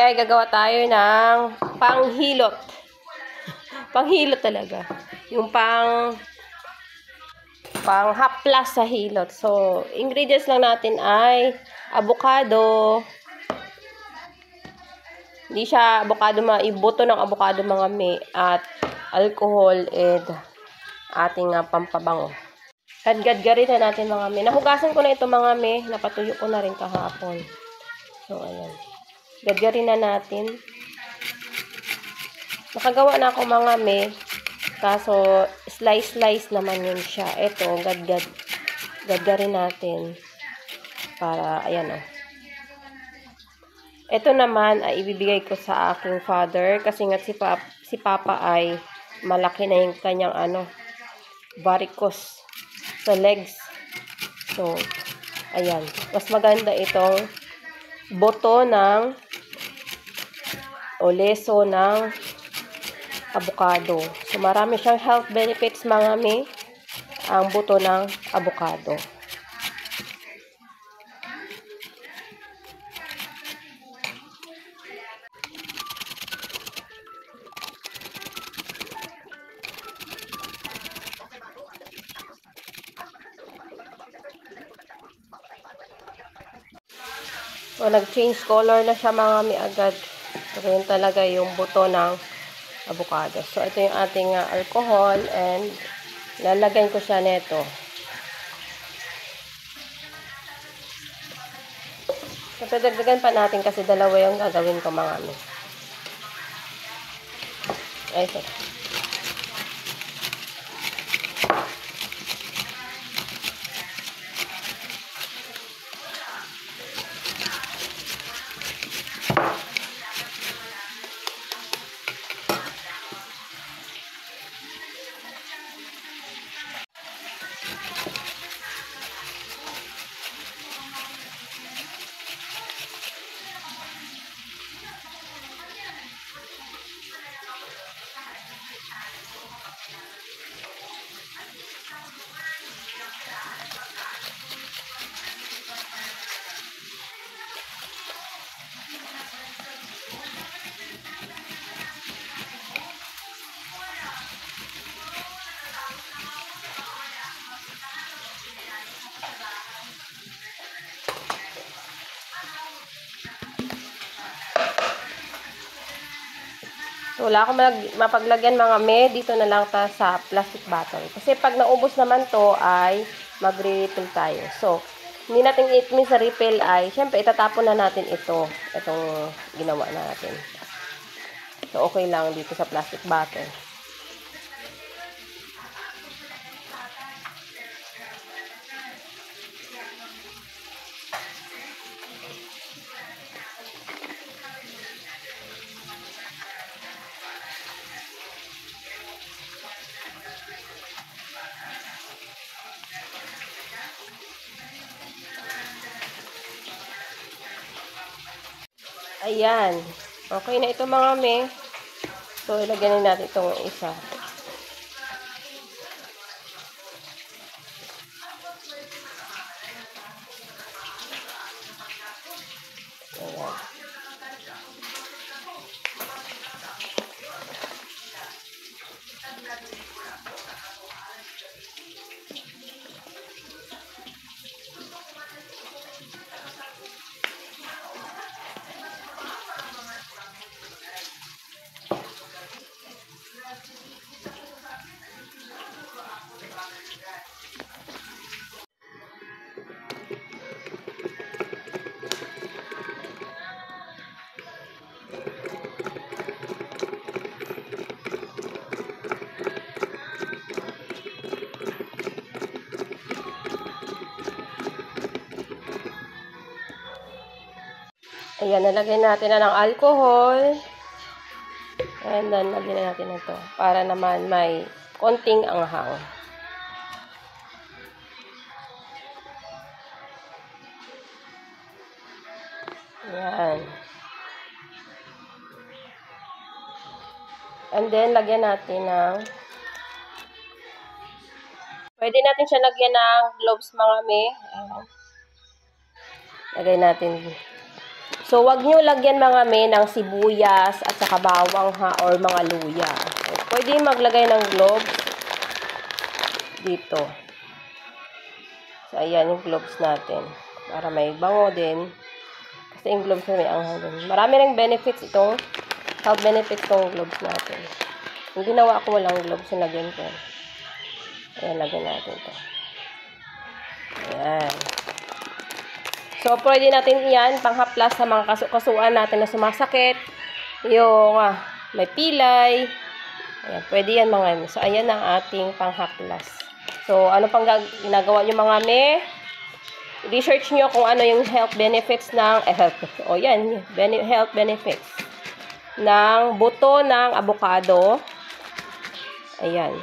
ay gagawa tayo ng panghilot. Panghilot talaga. Yung panghaplas sa hilot. So, ingredients lang natin ay avocado. Hindi siya avocado, ibuto ng avocado mga me, at alcohol and ating pampabango. Gadgad-garin na natin mga me. Nahugasan ko na ito mga me. Napatuyo ko na rin kahapon. So, ayan. Gadgarin na natin. Nakagawa na ako mga me. Kaso, slice-slice naman yun siya. Ito, gadgarin natin. Para, ayan o. Ito naman ay ibibigay ko sa aking father. Kasi nga si Papa ay malaki na yung kanyang varicose sa legs. So, ayan. Mas maganda itong boto ng o leso ng avocado. So, marami siyang health benefits mga me, ang buto ng avocado. So, nag-change color na siya mga mi agad. So, yun talaga yung buto ng avocado. So, ito yung ating alcohol and lalagyan ko siya neto. So, dagdagan pa natin kasi dalawa yung gagawin ko mga mi. Ay, so. So, wala akong mapaglagyan mga me. Dito na lang ta sa plastic bottle. Kasi pag naubos naman to ay magre-refill tayo. So, hindi natin i-min sa refill ay, syempre, itatapon na natin ito. Itong ginawa natin. So, okay lang dito sa plastic bottle. Ayan. Okay na ito mga me. So, ilagyan natin itong isa. Ayan. Ayan, nalagyan natin na ng alcohol. And then, lagyan na natin ito. Para naman may konting anghang. Ayan. And then, lagyan natin ng pwede natin siya lagyan ng gloves mga me. Ayan. Lagay natin. So, wag nyo lagyan mga me ng sibuyas at saka bawang ha, or mga luya. So, pwede maglagay ng gloves dito. So, ayan yung gloves natin. Para may bango din. Kasi yung gloves na may anghang din. Marami ring benefits itong, health benefits itong gloves natin. Yung ginawa ko walang gloves yung lagyan ko. Ayan, lagyan natin ito. Ayan. So, pwede natin yan panghaplas sa mga kasuan natin na sumasakit. Yung may pilay. Ayan, pwede yan mga me. So, ayan ang ating panghaplas. So, ano pang ginagawa nyo mga me? Research nyo kung ano yung health benefits ng, health benefits ng buto ng avocado. Ayan.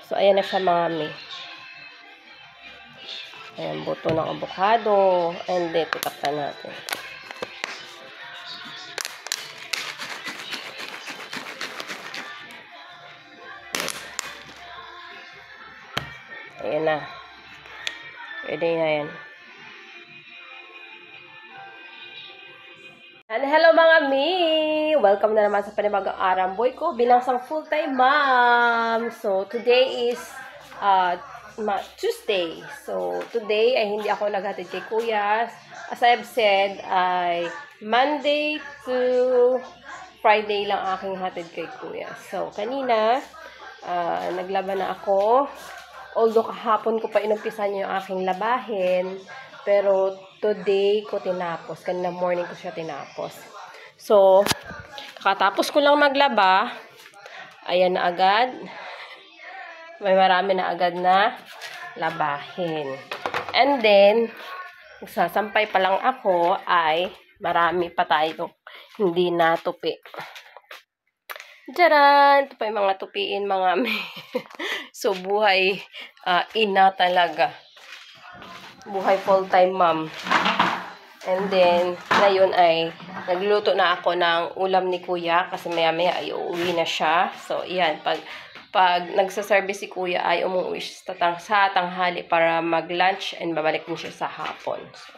So, ayan na siya mga me. Ayan, buto ng avocado. And then, tutakpan natin. Ayan na. Pwede na yan. And hello mga mi! Welcome na naman sa panibagong aramboy ko bilang isang full-time mom. So, today is Tuesday. So, today ay hindi ako naghatid kay Kuya. As I've said, ay Monday to Friday lang aking hatid kay Kuya. So, kanina, naglaban na ako. Although kahapon ko pa inumpisan yung aking labahin, pero today ko tinapos. Kanina morning ko siya tinapos. So, kakatapos ko lang maglaba, ayan na agad. May marami na agad na labahin. And then, sasampay pa lang ako ay marami pa tayo hindi natupi. Diyan! Ito pa yung mga tupiin mga may. So, buhay ina talaga. Buhay full-time mom. And then, ngayon ay nagluluto na ako ng ulam ni Kuya kasi maya-maya ay uuwi na siya. So, iyan. Pag nagsaservice si Kuya ay umuwi siya sa tanghali para mag-lunch and babalik din siya sa hapon. So,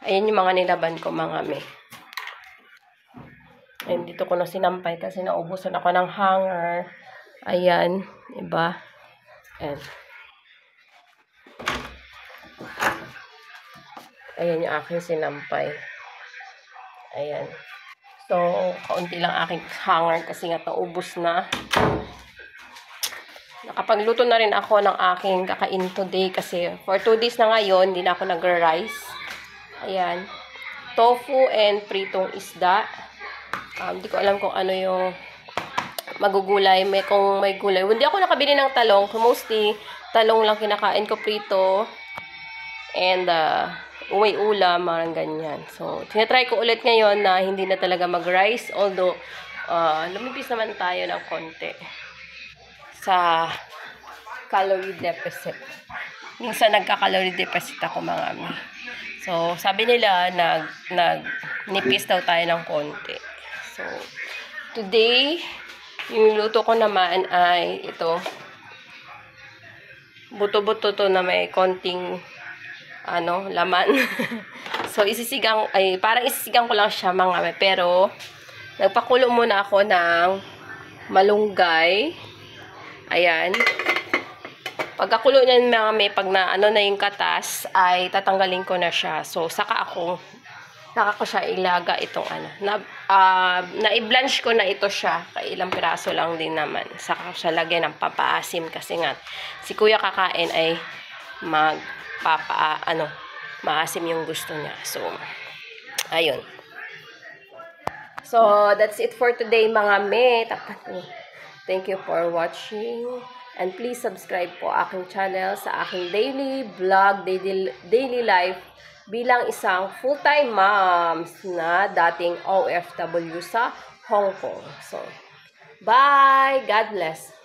ayan yung mga nilaban ko mga me. And dito ko na sinampay kasi naubusan ako ng hanger. Ayan. Diba? Ayan. Ayan yung aking sinampay. Ayan. So, kaunti lang aking hanger kasi nga naubos na. Nakapagluto na rin ako ng aking kakain today kasi for 2 days na ngayon, hindi na ako nag-rice. Ayan. Tofu and pritong isda. Hindi ko alam kung ano yung magugulay. Kung may gulay. Hindi ako nakabili ng talong. Mostly, talong lang kinakain ko prito. And, may ulam, marang ganyan. So, tinatry ko ulit ngayon na hindi na talaga mag-rice. Although, lumipis naman tayo ng konti sa calorie deficit. Minsan nagka-calorie deficit ako mga ami. So, sabi nila, nipis daw tayo ng konti. So, today, yung luto ko naman ay ito. Buto-buto to na may konting laman. So, parang isisigang ko lang siya mga ami. Pero, nagpakulo muna ako ng malunggay. Ayan. Pagkakulo niyan mga may, pag na yung katas, ay tatanggalin ko na siya. So, saka ko siya ilaga itong na-i-blanch ko na ito siya. Kaya ilang piraso lang din naman. Saka ko siya lagyan ng papaasim kasi nga, si Kuya kakain ay maasim yung gusto niya. So, ayun. So, that's it for today mga me. Thank you for watching. And please subscribe po aking channel sa aking daily vlog, daily life bilang isang full-time moms na dating OFW sa Hong Kong. So, bye! God bless!